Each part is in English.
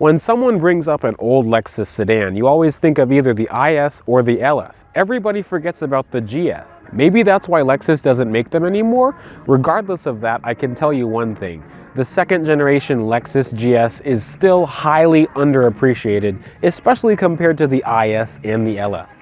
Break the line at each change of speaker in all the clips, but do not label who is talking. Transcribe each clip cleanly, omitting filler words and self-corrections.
When someone brings up an old Lexus sedan, you always think of either the IS or the LS. Everybody forgets about the GS. Maybe that's why Lexus doesn't make them anymore? Regardless of that, I can tell you one thing. The second generation Lexus GS is still highly underappreciated, especially compared to the IS and the LS.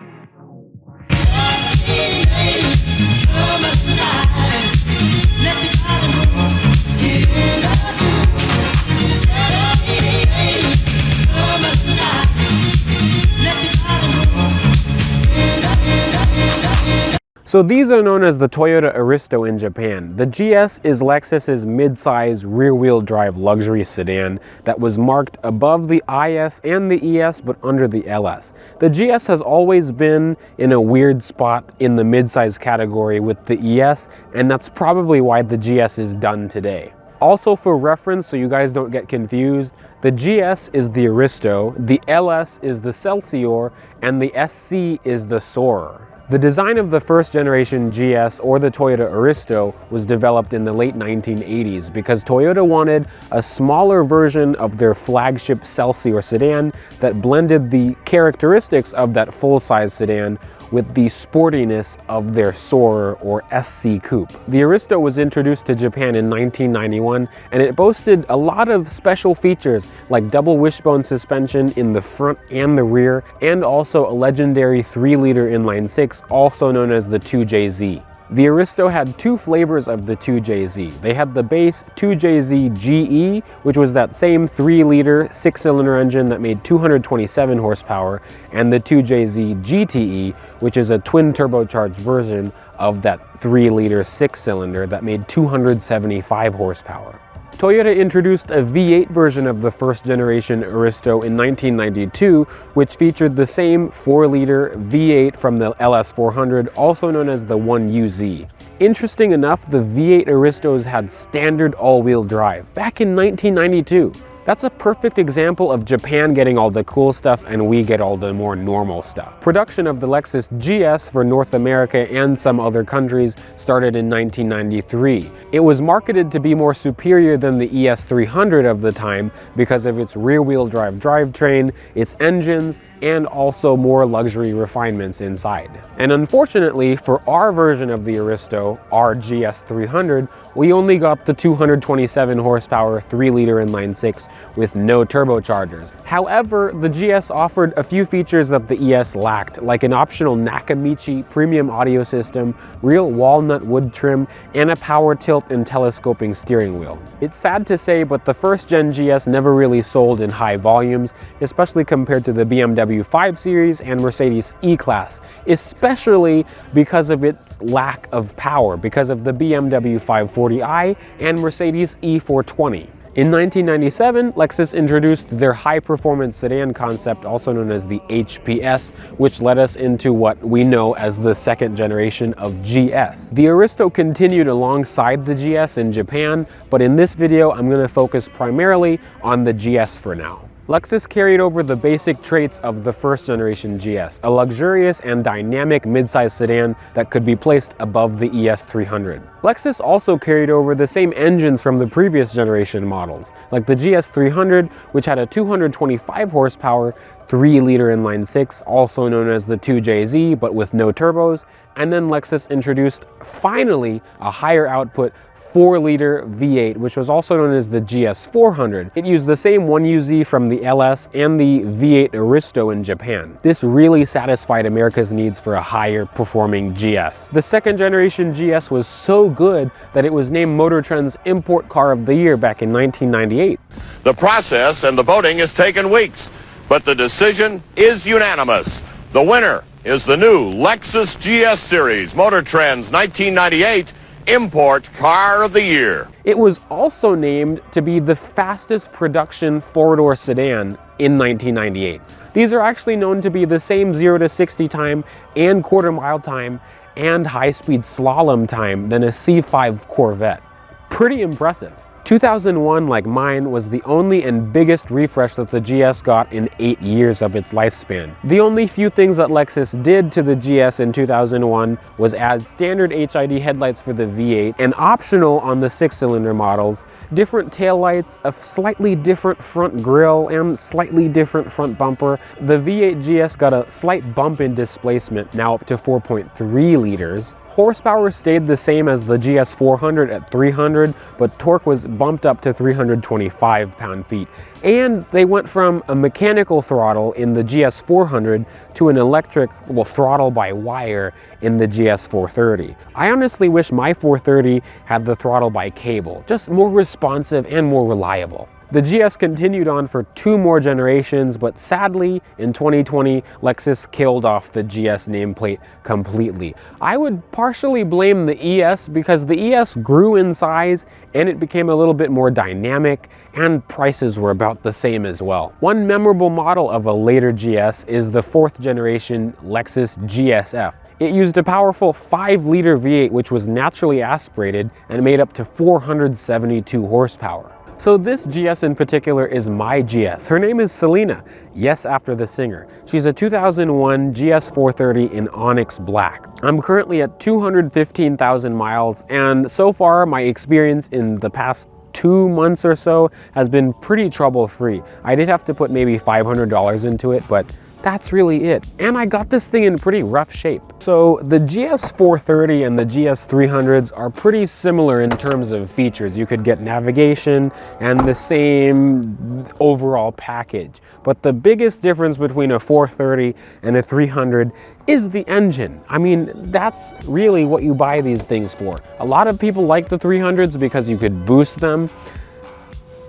So these are known as the Toyota Aristo in Japan. The GS is Lexus's mid-size rear-wheel drive luxury sedan that was marked above the IS and the ES but under the LS. The GS has always been in a weird spot in the mid-size category with the ES, and that's probably why the GS is done today. Also for reference, so you guys don't get confused, the GS is the Aristo, the LS is the Celsior, and the SC is the Soarer. The design of the first generation GS or the Toyota Aristo was developed in the late 1980s because Toyota wanted a smaller version of their flagship Celsior sedan that blended the characteristics of that full-size sedan with the sportiness of their Soarer or SC coupe. The Aristo was introduced to Japan in 1991 and it boasted a lot of special features like double wishbone suspension in the front and the rear, and also a legendary 3-liter inline-6, also known as the 2JZ. The Aristo had two flavors of the 2JZ. They had the base 2JZ GE, which was that same 3-liter 6-cylinder engine that made 227 horsepower, and the 2JZ GTE, which is a twin turbocharged version of that 3-liter 6-cylinder that made 275 horsepower. Toyota introduced a V8 version of the first generation Aristo in 1992, which featured the same 4-liter V8 from the LS400, also known as the 1UZ. Interesting enough, the V8 Aristos had standard all-wheel drive back in 1992. That's a perfect example of Japan getting all the cool stuff and we get all the more normal stuff. Production of the Lexus GS for North America and some other countries started in 1993. It was marketed to be more superior than the ES300 of the time because of its rear-wheel drive drivetrain, its engines, and also more luxury refinements inside. And unfortunately, for our version of the Aristo, our GS300, we only got the 227 horsepower 3-liter inline-6 with no turbochargers. However, the GS offered a few features that the ES lacked, like an optional Nakamichi premium audio system, real walnut wood trim, and a power tilt and telescoping steering wheel. It's sad to say, but the first gen GS never really sold in high volumes, especially compared to the BMW 5 Series and Mercedes E-Class, especially because of its lack of power, because of the BMW 540i and Mercedes E420. In 1997, Lexus introduced their high-performance sedan concept, also known as the HPS, which led us into what we know as the second generation of GS. The Aristo continued alongside the GS in Japan, but in this video, I'm going to focus primarily on the GS for now. Lexus carried over the basic traits of the first generation GS, a luxurious and dynamic midsize sedan that could be placed above the ES300. Lexus also carried over the same engines from the previous generation models, like the GS300, which had a 225 horsepower 3-liter inline-6, also known as the 2JZ, but with no turbos, and then Lexus introduced, finally, a higher output 4-liter V8, which was also known as the GS400. It used the same 1UZ from the LS and the V8 Aristo in Japan. This really satisfied America's needs for a higher performing GS. The second generation GS was so good that it was named Motor Trend's Import Car of the Year back in 1998.
The process and the voting has taken weeks, but the decision is unanimous. The winner is the new Lexus GS Series, Motor Trend's 1998 Import Car of the Year.
It was also named to be the fastest production four-door sedan in 1998. These are actually known to be the same 0 to 60 time and quarter-mile time and high-speed slalom time than a C5 Corvette. Pretty impressive. 2001, like mine, was the only and biggest refresh that the GS got in 8 years of its lifespan. The only few things that Lexus did to the GS in 2001 was add standard HID headlights for the V8 and optional on the 6-cylinder models, different taillights, a slightly different front grille, and slightly different front bumper. The V8 GS got a slight bump in displacement, now up to 4.3 liters. Horsepower stayed the same as the GS 400 at 300, but torque was bumped up to 325 pound-feet. And they went from a mechanical throttle in the GS 400 to an electric, well, throttle by wire in the GS 430. I honestly wish my 430 had the throttle by cable, just more responsive and more reliable. The GS continued on for 2 more generations, but sadly, in 2020, Lexus killed off the GS nameplate completely. I would partially blame the ES because the ES grew in size and it became a little bit more dynamic, and prices were about the same as well. One memorable model of a later GS is the 4th generation Lexus GSF. It used a powerful 5-liter V8 which was naturally aspirated and made up to 472 horsepower. So this GS in particular is my GS. Her name is Selena, yes, after the singer. She's a 2001 GS 430 in Onyx Black. I'm currently at 215,000 miles, and so far my experience in the past 2 months or so has been pretty trouble-free. I did have to put maybe $500 into it, but that's really it. And I got this thing in pretty rough shape. So the GS 430 and the GS 300s are pretty similar in terms of features. You could get navigation and the same overall package. But the biggest difference between a 430 and a 300 is the engine. I mean, that's really what you buy these things for. A lot of people like the 300s because you could boost them.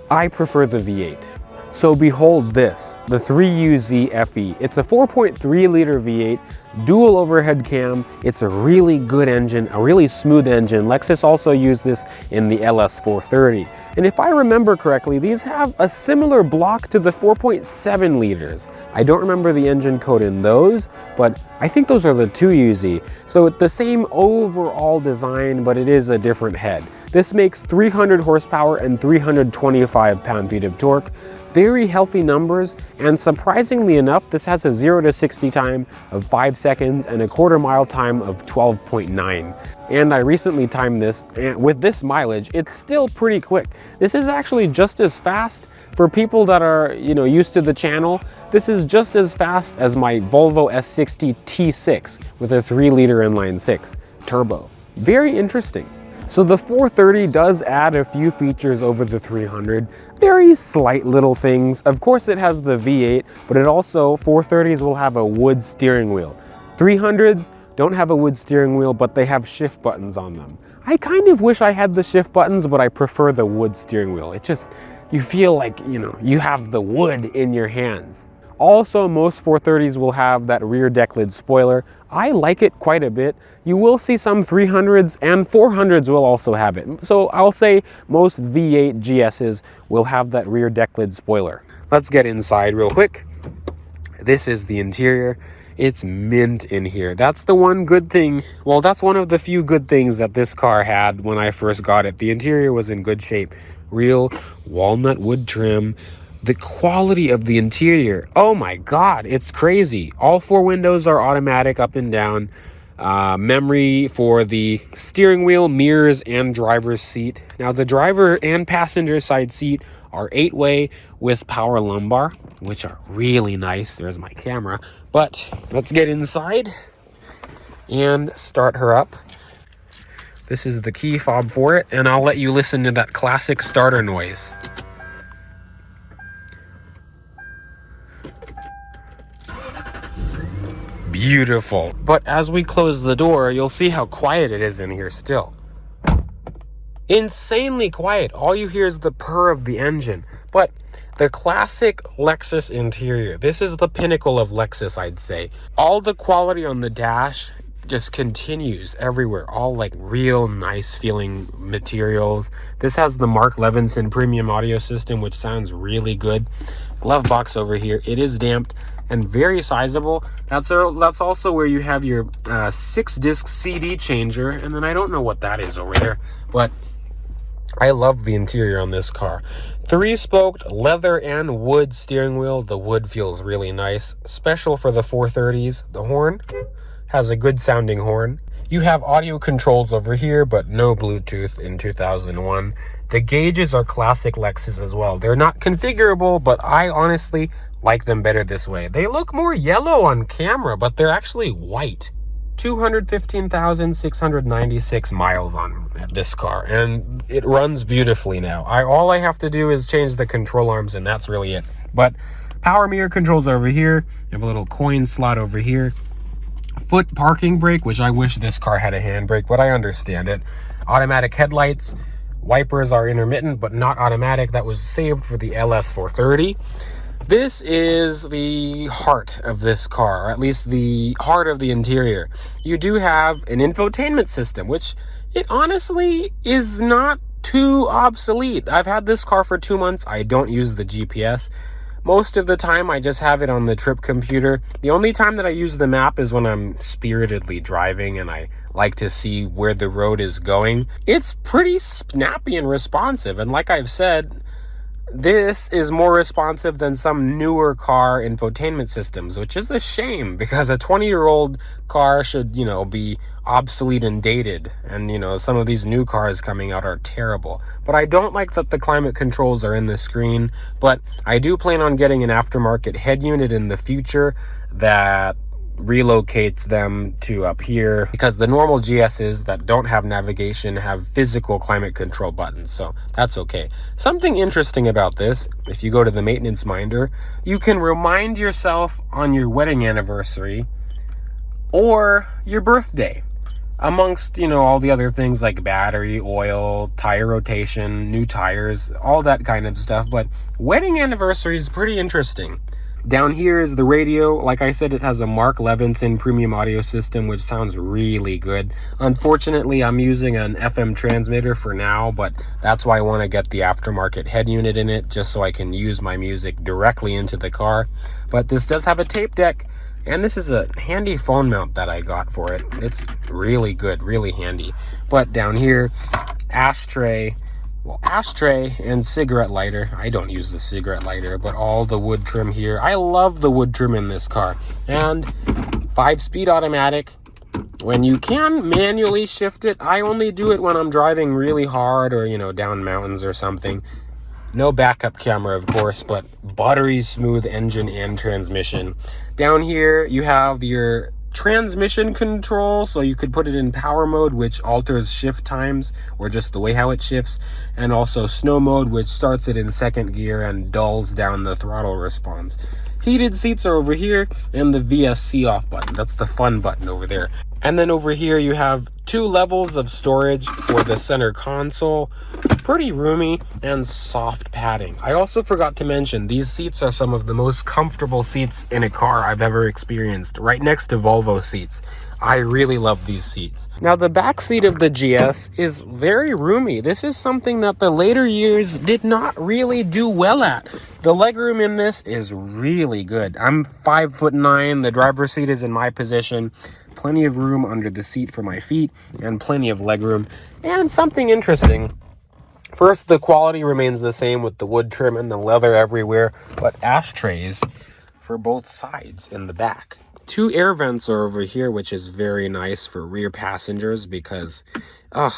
I prefer the V8. So behold this, the 3UZ FE. It's a 4.3 liter V8, dual overhead cam. It's a really good engine, a really smooth engine. Lexus also used this in the LS 430. And if I remember correctly, these have a similar block to the 4.7 liters. I don't remember the engine code in those, but I think those are the 2UZ. So it's the same overall design, but it is a different head. This makes 300 horsepower and 325 pound-feet of torque. Very healthy numbers, and surprisingly enough, this has a 0 to 60 time of 5 seconds and a quarter-mile time of 12.9. And I recently timed this, and with this mileage, it's still pretty quick. This is actually just as fast for people that are, used to the channel. This is just as fast as my Volvo S60 T6 with a 3-liter inline-6 turbo. Very interesting. So the 430 does add a few features over the 300, very slight little things. Of course it has the V8, but it also, 430s will have a wood steering wheel. 300s don't have a wood steering wheel, but they have shift buttons on them. I kind of wish I had the shift buttons, but I prefer the wood steering wheel. It just, you feel like, you have the wood in your hands. Also, most 430s will have that rear deck lid spoiler. I like it quite a bit. You will see some 300s and 400s will also have it. So I'll say most V8 GSs will have that rear deck lid spoiler. Let's get inside real quick. This is the interior. It's mint in here. That's the one good thing. Well, that's one of the few good things that this car had when I first got it. The interior was in good shape. Real walnut wood trim. The quality of the interior, oh my God, it's crazy. All 4 windows are automatic up and down. Memory for the steering wheel, mirrors, and driver's seat. Now the driver and passenger side seat are 8-way with power lumbar, which are really nice. There's my camera. But let's get inside and start her up. This is the key fob for it, and I'll let you listen to that classic starter noise. Beautiful. But as we close the door, you'll see how quiet it is in here still. Insanely quiet. All you hear is the purr of the engine. But the classic Lexus interior, this is the pinnacle of Lexus, I'd say. All the quality on the dash just continues everywhere. All like real nice feeling materials. This has the Mark Levinson premium audio system, which sounds really good. Glove box over here. It is damped and very sizable. That's also where you have your 6-disc CD changer, and then I don't know what that is over there, but I love the interior on this car. 3-spoked leather and wood steering wheel. The wood feels really nice. Special for the 430s. The horn has a good sounding horn. You have audio controls over here, but no Bluetooth in 2001. The gauges are classic Lexus as well. They're not configurable, but I honestly like them better this way. They look more yellow on camera, but they're actually white. 215,696 miles on this car, and it runs beautifully now. All I have to do is change the control arms, and that's really it. But power mirror controls over here. You have a little coin slot over here. Foot parking brake, which I wish this car had a handbrake, but I understand it. Automatic headlights. Wipers are intermittent, but not automatic. That was saved for the LS430. This is the heart of this car, or at least the heart of the interior. You do have an infotainment system, which it honestly is not too obsolete. I've had this car for 2 months. I don't use the GPS. Most of the time, I just have it on the trip computer. The only time that I use the map is when I'm spiritedly driving and I like to see where the road is going. It's pretty snappy and responsive, and like I've said, this is more responsive than some newer car infotainment systems, which is a shame because a 20-year-old car should, be obsolete and dated. And, some of these new cars coming out are terrible. But I don't like that the climate controls are in the screen. But I do plan on getting an aftermarket head unit in the future that relocates them to up here, because the normal GSs that don't have navigation have physical climate control buttons, so that's okay. Something interesting about this, if you go to the maintenance minder, you can remind yourself on your wedding anniversary or your birthday, amongst all the other things like battery, oil, tire rotation, new tires, all that kind of stuff. But wedding anniversary is pretty interesting. Down here is the radio. Like I said, it has a Mark Levinson premium audio system, which sounds really good. Unfortunately, I'm using an FM transmitter for now, but that's why I want to get the aftermarket head unit in it, just so I can use my music directly into the car. But this does have a tape deck, and this is a handy phone mount that I got for it. It's really good, really handy. But down here, ashtray and cigarette lighter. I don't use the cigarette lighter, but all the wood trim here. I love the wood trim in this car. And 5-speed automatic. When you can manually shift it, I only do it when I'm driving really hard or, down mountains or something. No backup camera, of course, but buttery smooth engine and transmission. Down here, you have your transmission control, so you could put it in power mode, which alters shift times or just the way how it shifts, and also snow mode, which starts it in second gear and dulls down the throttle response. Heated seats are over here, and the VSC off button. That's the fun button over there. And then over here you have 2 levels of storage for the center console. Pretty roomy and soft padding. I also forgot to mention, these seats are some of the most comfortable seats in a car I've ever experienced, right next to Volvo seats. I really love these seats. Now, the back seat of the GS is very roomy. This is something that the later years did not really do well at. The legroom in this is really good. I'm 5'9". The driver's seat is in my position. Plenty of room under the seat for my feet and plenty of legroom. And something interesting. First, the quality remains the same with the wood trim and the leather everywhere, but ashtrays for both sides in the back. 2 air vents are over here, which is very nice for rear passengers because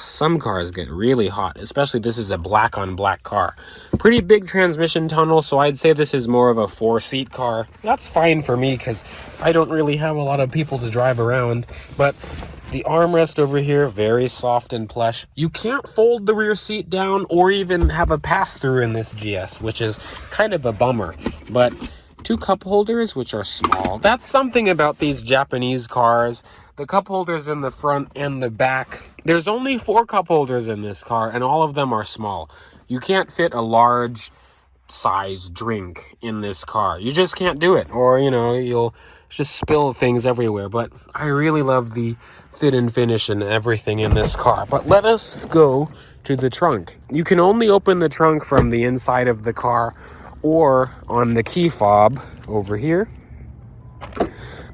some cars get really hot, especially this is a black on black car. Pretty big transmission tunnel, so I'd say this is more of a 4-seat car. That's fine for me because I don't really have a lot of people to drive around, but the armrest over here, very soft and plush. You can't fold the rear seat down or even have a pass-through in this GS, which is kind of a bummer, but 2 cup holders, which are small. That's something about these Japanese cars. The cup holders in the front and the back. There's only 4 cup holders in this car, and all of them are small. You can't fit a large size drink in this car. You just can't do it, or, you'll just spill things everywhere. But I really love the fit and finish and everything in this car. But let us go to the trunk. You can only open the trunk from the inside of the car or on the key fob over here.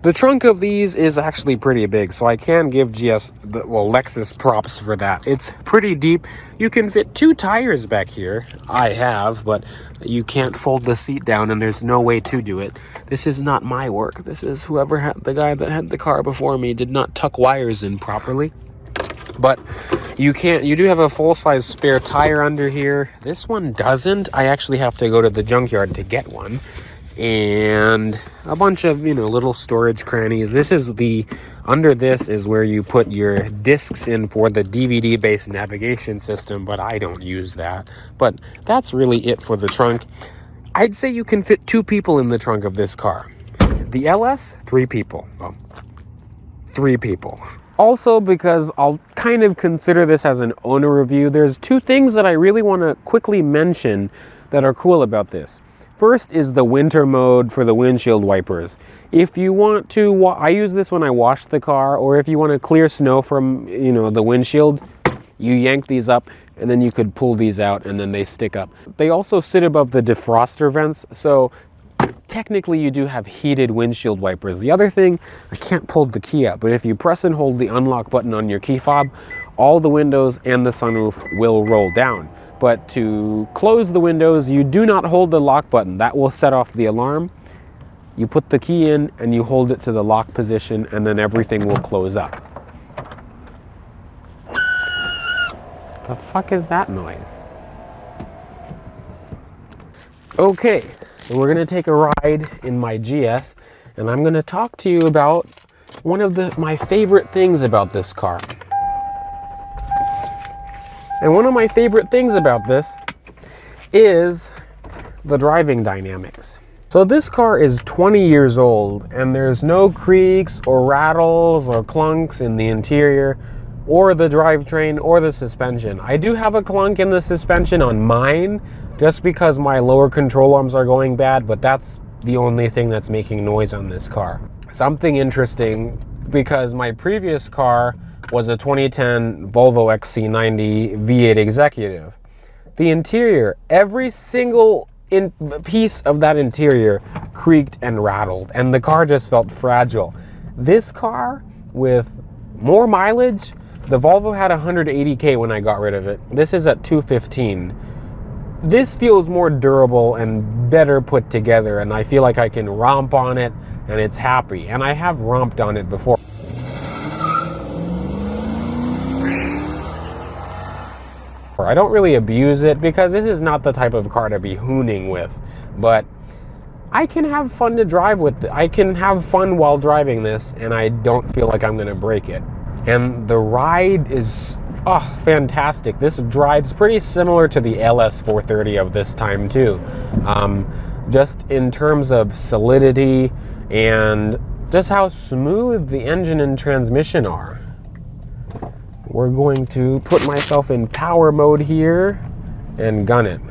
The trunk of these is actually pretty big, so I can give Lexus props for that. It's pretty deep. You can fit 2 tires back here. I have, but you can't fold the seat down, and there's no way to do it. This is not my work. This is the guy that had the car before me did not tuck wires in properly. But you do have a full-size spare tire under here. This one doesn't. I actually have to go to the junkyard to get one. And a bunch of, little storage crannies. Under this is where you put your discs in for the DVD-based navigation system, but I don't use that. But that's really it for the trunk. I'd say you can fit 2 people in the trunk of this car. The LS, 3 people. Well, 3 people. Also, because I'll kind of consider this as an owner review, there's 2 things that I really want to quickly mention that are cool about this. First is the winter mode for the windshield wipers. If you want to, I use this when I wash the car, or if you want to clear snow from, the windshield, you yank these up and then you could pull these out and then they stick up. They also sit above the defroster vents, so technically you do have heated windshield wipers. The other thing, I can't pull the key out, but if you press and hold the unlock button on your key fob, all the windows and the sunroof will roll down. But to close the windows, you do not hold the lock button. That will set off the alarm. You put the key in and you hold it to the lock position, and then everything will close up. The fuck is that noise? Okay, so we're gonna take a ride in my GS, and I'm gonna talk to you about one of my favorite things about this car. And one of my favorite things about this is the driving dynamics. So this car is 20 years old, and there's no creaks or rattles or clunks in the interior or the drivetrain or the suspension. I do have a clunk in the suspension on mine just because my lower control arms are going bad, but that's the only thing that's making noise on this car. Something interesting, because my previous car was a 2010 Volvo XC90 V8 Executive. The interior, every single piece of that interior creaked and rattled, and the car just felt fragile. This car, with more mileage, the Volvo had 180K when I got rid of it. This is at 215. This feels more durable and better put together, and I feel like I can romp on it, and it's happy. And I have romped on it before. I don't really abuse it because this is not the type of car to be hooning with, but I can have fun to drive with. I can have fun while driving this, and I don't feel like I'm going to break it. And the ride is fantastic. This drives pretty similar to the LS 430 of this time too. Just in terms of solidity and just how smooth the engine and transmission are. We're going to put myself in power mode here and gun it.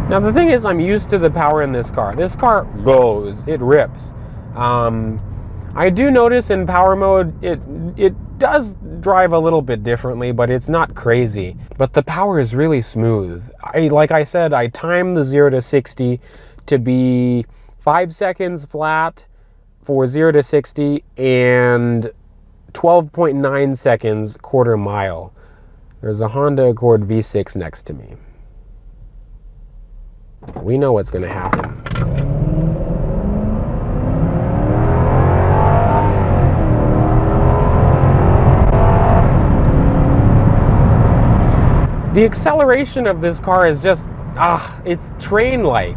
Now the thing is, I'm used to the power in this car. This car goes, it rips. I do notice in power mode, it does drive a little bit differently, but it's not crazy. But the power is really smooth. Like I said, I timed the 0 to 60 to be 5 seconds flat for 0 to 60 and 12.9 seconds quarter mile. There's a Honda Accord V6 next to me. We know what's going to happen. The acceleration of this car is just, it's train-like.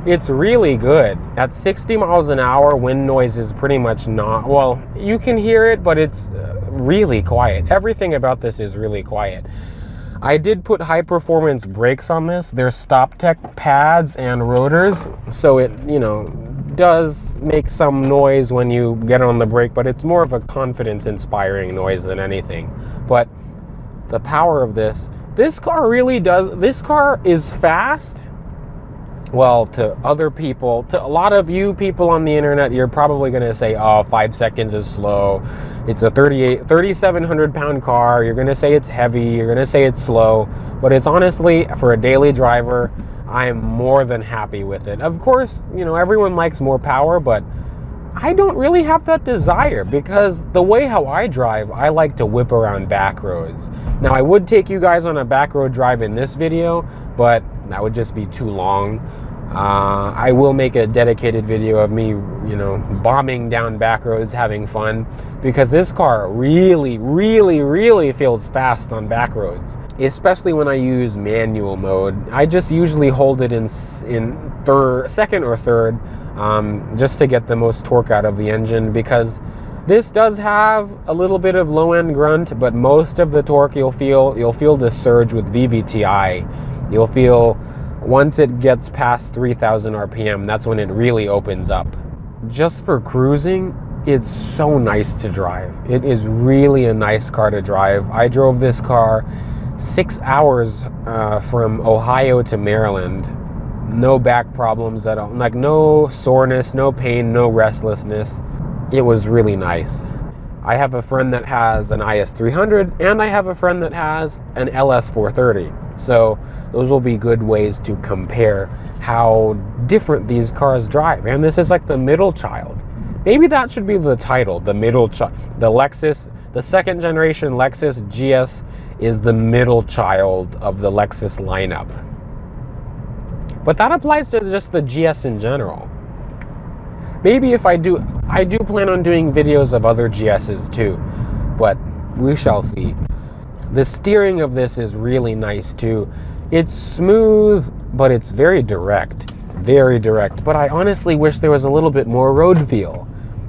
It's really good. At 60 miles an hour, wind noise is pretty much not, well, you can hear it, but it's really quiet. Everything about this is really quiet. I did put high performance brakes on this. They're StopTech pads and rotors, so it, does make some noise when you get on the brake, but it's more of a confidence inspiring noise than anything. But the power of this car really does, this car is fast well, to other people, to a lot of you people on the internet, you're probably going to say, oh, 5 seconds is slow. It's a 3,700 pound car. You're going to say it's heavy. You're going to say it's slow. But it's honestly, for a daily driver, I am more than happy with it. Of course, you know, everyone likes more power, but I don't really have that desire, because the way how I drive, I like to whip around back roads. Now, I would take you guys on a back road drive in this video, but that would just be too long. I will make a dedicated video of me, you know, bombing down back roads, having fun, because this car really, really, really feels fast on back roads, especially when I use manual mode. I just usually hold it in second or third, just to get the most torque out of the engine, because this does have a little bit of low-end grunt, but most of the torque you'll feel the surge with VVTi. You'll feel once it gets past 3,000 RPM, that's when it really opens up. Just for cruising, it's so nice to drive. It is really a nice car to drive. I drove this car 6 hours from Ohio to Maryland. No back problems at all, like no soreness, no pain, no restlessness. It was really nice. I have a friend that has an IS300, and I have a friend that has an LS430. So those will be good ways to compare how different these cars drive. And this is like the middle child. Maybe that should be the title, the middle child. The Lexus, the second generation Lexus GS is the middle child of the Lexus lineup. But that applies to just the GS in general. Maybe if I do plan on doing videos of other GSs too, but we shall see. The steering of this is really nice too. It's smooth, but it's very direct, but I honestly wish there was a little bit more road feel.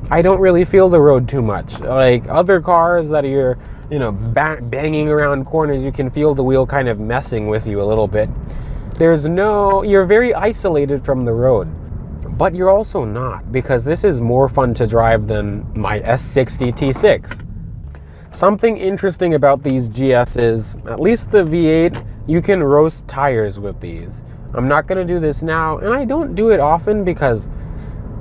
I don't really feel the road too much. Like other cars that you're, you know, banging around corners, you can feel the wheel kind of messing with you a little bit. You're very isolated from the road. But you're also not, because this is more fun to drive than my S60 T6. Something interesting about these GSs, at least the V8, you can roast tires with these. I'm not going to do this now, and I don't do it often because,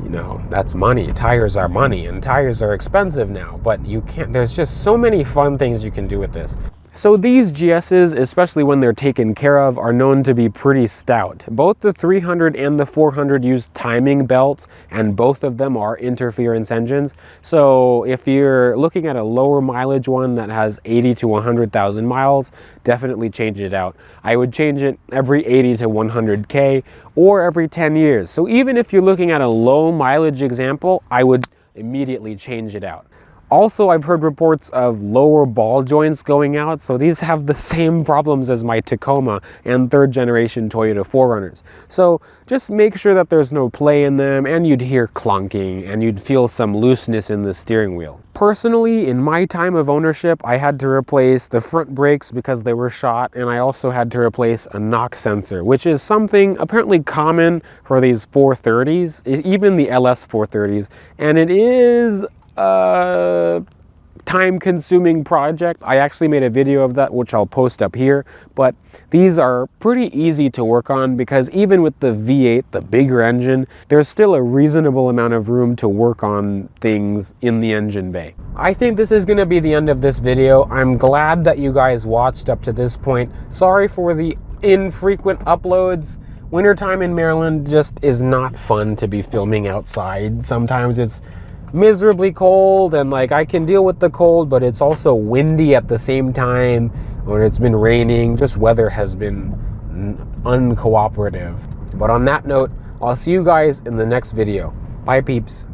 you know, that's money. Tires are money, and tires are expensive now, but you can't, there's just so many fun things you can do with this. So these GSs, especially when they're taken care of, are known to be pretty stout. Both the 300 and the 400 use timing belts, and both of them are interference engines. So if you're looking at a lower mileage one that has 80 to 100,000 miles, definitely change it out. I would change it every 80 to 100K or every 10 years. So even if you're looking at a low mileage example, I would immediately change it out. Also, I've heard reports of lower ball joints going out, so these have the same problems as my Tacoma and third generation Toyota 4Runners. So just make sure that there's no play in them, and you'd hear clunking and you'd feel some looseness in the steering wheel. Personally, in my time of ownership, I had to replace the front brakes because they were shot, and I also had to replace a knock sensor, which is something apparently common for these 430s, even the LS 430s, and it is time-consuming project. I actually made a video of that, which I'll post up here, but these are pretty easy to work on because even with the V8, the bigger engine, there's still a reasonable amount of room to work on things in the engine bay. I think this is going to be the end of this video. I'm glad that you guys watched up to this point. Sorry for the infrequent uploads. Wintertime in Maryland just is not fun to be filming outside. Sometimes it's miserably cold, and like I can deal with the cold, but it's also windy at the same time, or it's been raining. Just weather has been uncooperative. But on that note, I'll see you guys in the next video. Bye, peeps.